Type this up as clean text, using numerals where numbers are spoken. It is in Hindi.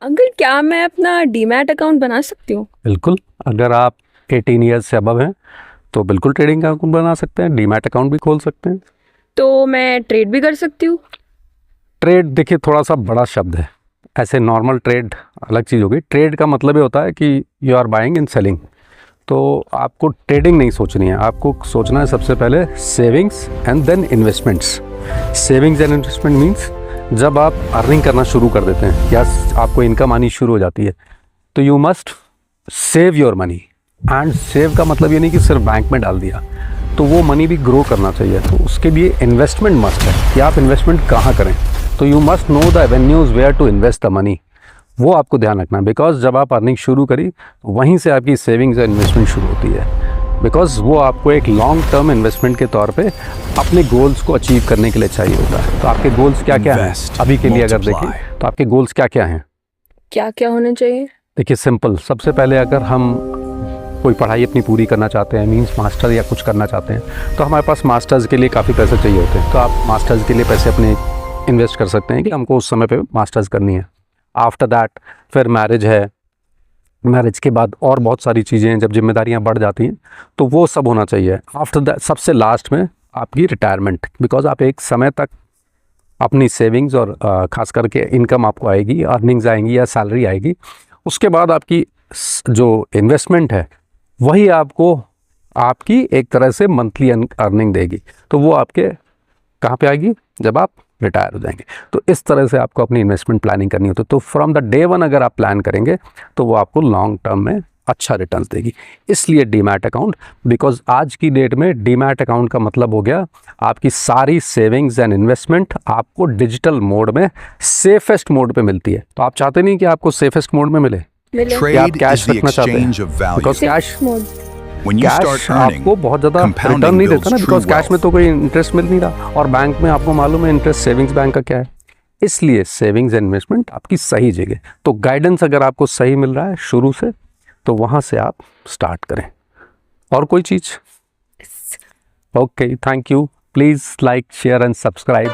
अंकल क्या मैं अपना डीमैट अकाउंट बना सकती हूँ? बिल्कुल, अगर आप 18 ईयर्स से अबव हैं तो बिल्कुल ट्रेडिंग अकाउंट बना सकते हैं, डीमैट अकाउंट भी खोल सकते हैं। तो मैं ट्रेड भी कर सकती हूँ? ट्रेड देखिए थोड़ा सा बड़ा शब्द है, ऐसे नॉर्मल ट्रेड अलग चीज़ होगी। ट्रेड का मतलब ये होता है कि you are buying and selling. तो आपको ट्रेडिंग नहीं सोचनी है, आपको सोचना है सबसे पहले savings and then investments. Savings and investment means जब आप अर्निंग करना शुरू कर देते हैं या आपको इनकम आनी शुरू हो जाती है तो you must save your money. And save का मतलब ये नहीं कि सिर्फ बैंक में डाल दिया, तो वो मनी भी ग्रो करना चाहिए। तो उसके लिए इन्वेस्टमेंट मस्ट है कि आप इन्वेस्टमेंट कहाँ करें। तो you must know the avenues where to invest the money, वो आपको ध्यान रखना है। बिकॉज जब आप अर्निंग शुरू करी वहीं से आपकी सेविंग्स और इन्वेस्टमेंट शुरू होती है। बिकॉज वो आपको एक लॉन्ग टर्म इन्वेस्टमेंट के तौर पे अपने गोल्स को अचीव करने के लिए चाहिए होता है। तो आपके गोल्स क्या क्या हैं अभी के लिए अगर देखें तो आपके गोल्स क्या क्या हैं? क्या क्या होने चाहिए? देखिए सिंपल, सबसे पहले अगर हम कोई पढ़ाई अपनी पूरी करना चाहते हैं, मींस मास्टर या कुछ करना चाहते हैं, तो हमारे पास मास्टर्स के लिए काफ़ी पैसे चाहिए होते हैं। तो आप मास्टर्स के लिए पैसे अपने इन्वेस्ट कर सकते हैं कि हमको उस समय पे मास्टर्स करनी है। आफ्टर दैट फिर मैरिज है, मैरिज के बाद और बहुत सारी चीज़ें हैं, जब जिम्मेदारियां बढ़ जाती हैं तो वो सब होना चाहिए। आफ्टर दैट सबसे लास्ट में आपकी रिटायरमेंट, बिकॉज आप एक समय तक अपनी सेविंग्स और ख़ास करके इनकम आपको आएगी, अर्निंग्स आएंगी या सैलरी आएगी। उसके बाद आपकी जो इन्वेस्टमेंट है वही आपको आपकी एक तरह से मंथली अर्निंग देगी। तो वो आपके कहाँ पे आएगी? जब आप रिटायर हो जाएंगे। तो इस तरह से आपको अपनी इन्वेस्टमेंट प्लानिंग करनी होती है। तो फ्रॉम द डे वन अगर आप प्लान करेंगे तो वो आपको लॉन्ग टर्म में अच्छा रिटर्न देगी। इसलिए डीमैट अकाउंट, बिकॉज आज की डेट में डीमैट अकाउंट का मतलब हो गया आपकी सारी सेविंग्स एंड इन्वेस्टमेंट आपको डिजिटल मोड में सेफेस्ट मोड पे मिलती है। तो आप चाहते नहीं कि आपको सेफेस्ट मोड में मिले, या आप कैश रखना चाहते हैं? बिकॉज कैश आपको बहुत ज़्यादा रिटर्न नहीं देता ना, बिकॉज कैश में तो कोई इंटरेस्ट मिल नहीं रहा, और बैंक में आपको मालूम है इंटरेस्ट सेविंग्स बैंक का क्या है। इसलिए सेविंग्स एंड इन्वेस्टमेंट आपकी सही जगह। तो गाइडेंस अगर आपको सही मिल रहा है शुरू से तो वहाँ से आप स्टार्ट करें। और कोई चीज़? Okay, thank you. Please like, share and subscribe.